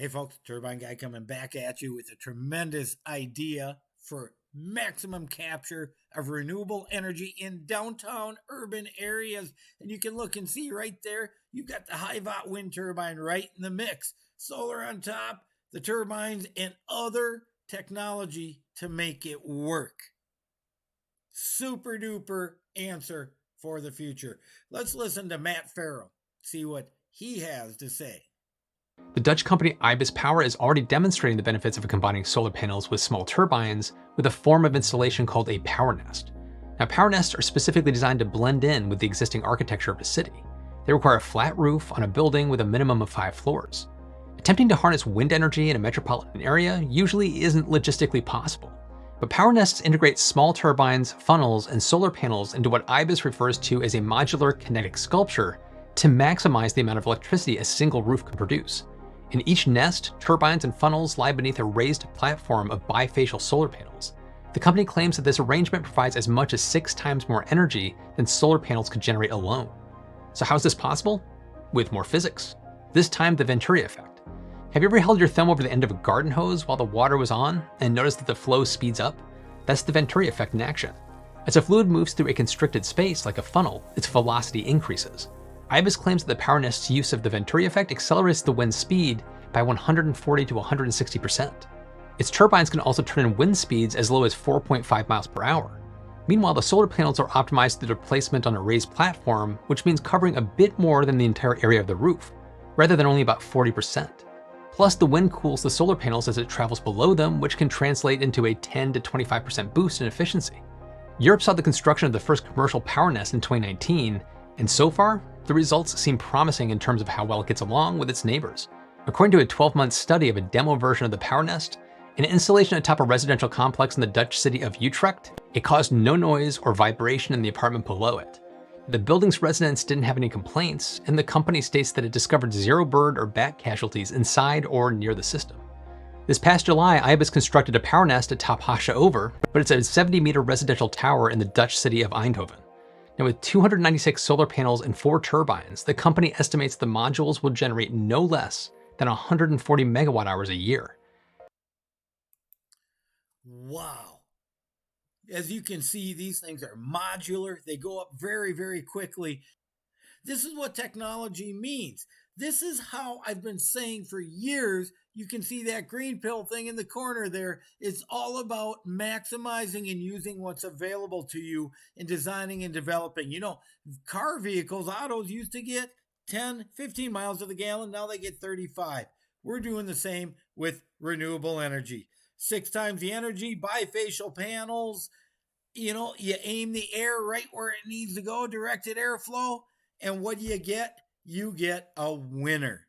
Hey folks, Turbine Guy coming back at you with a tremendous idea for maximum capture of renewable energy in downtown urban areas. And you can look and see right there, you've got the Hi-VAWT wind turbine right in the mix. Solar on top, the turbines, and other technology to make it work. Super duper answer for the future. Let's listen to Matt Farrell, see what he has to say. The Dutch company IBIS Power is already demonstrating the benefits of combining solar panels with small turbines with a form of installation called a power nest. Now, power nests are specifically designed to blend in with the existing architecture of a city. They require a flat roof on a building with a minimum of 5 floors. Attempting to harness wind energy in a metropolitan area usually isn't logistically possible, but power nests integrate small turbines, funnels, and solar panels into what IBIS refers to as a modular kinetic sculpture to maximize the amount of electricity a single roof can produce. In each nest, turbines and funnels lie beneath a raised platform of bifacial solar panels. The company claims that this arrangement provides as much as 6 times more energy than solar panels could generate alone. So how is this possible? With more physics. This time, the Venturi effect. Have you ever held your thumb over the end of a garden hose while the water was on and noticed that the flow speeds up? That's the Venturi effect in action. As a fluid moves through a constricted space like a funnel, its velocity increases. IBIS claims that the power nest's use of the Venturi effect accelerates the wind speed by 140 to 160%. Its turbines can also turn in wind speeds as low as 4.5 miles per hour. Meanwhile, the solar panels are optimized through their placement on a raised platform, which means covering a bit more than the entire area of the roof, rather than only about 40%. Plus, the wind cools the solar panels as it travels below them, which can translate into a 10 to 25% boost in efficiency. Europe saw the construction of the first commercial power nest in 2019, and so far, the results seem promising in terms of how well it gets along with its neighbors. According to a 12-month study of a demo version of the power nest, an installation atop a residential complex in the Dutch city of Utrecht, it caused no noise or vibration in the apartment below it. The building's residents didn't have any complaints, and the company states that it discovered 0 bird or bat casualties inside or near the system. This past July, IBIS constructed a power nest atop Hasje Over, but it's a 70-meter residential tower in the Dutch city of Eindhoven. Now, with 296 solar panels and 4 turbines, the company estimates the modules will generate no less than 140 megawatt hours a year. Wow. As you can see, these things are modular. They go up very, very quickly. This is what technology means. This is how I've been saying for years. You can see that green pill thing in the corner there. It's all about maximizing and using what's available to you in designing and developing. You know, car vehicles, autos used to get 10, 15 miles to the gallon. Now they get 35. We're doing the same with renewable energy. 6 times the energy, bifacial panels. You know, you aim the air right where it needs to go, directed airflow. And what do you get? You get a winner.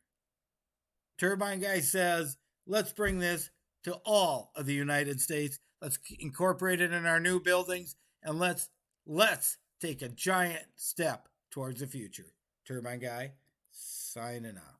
Turbine Guy says, let's bring this to all of the United States. Let's incorporate it in our new buildings, and let's take a giant step towards the future. Turbine Guy, signing off.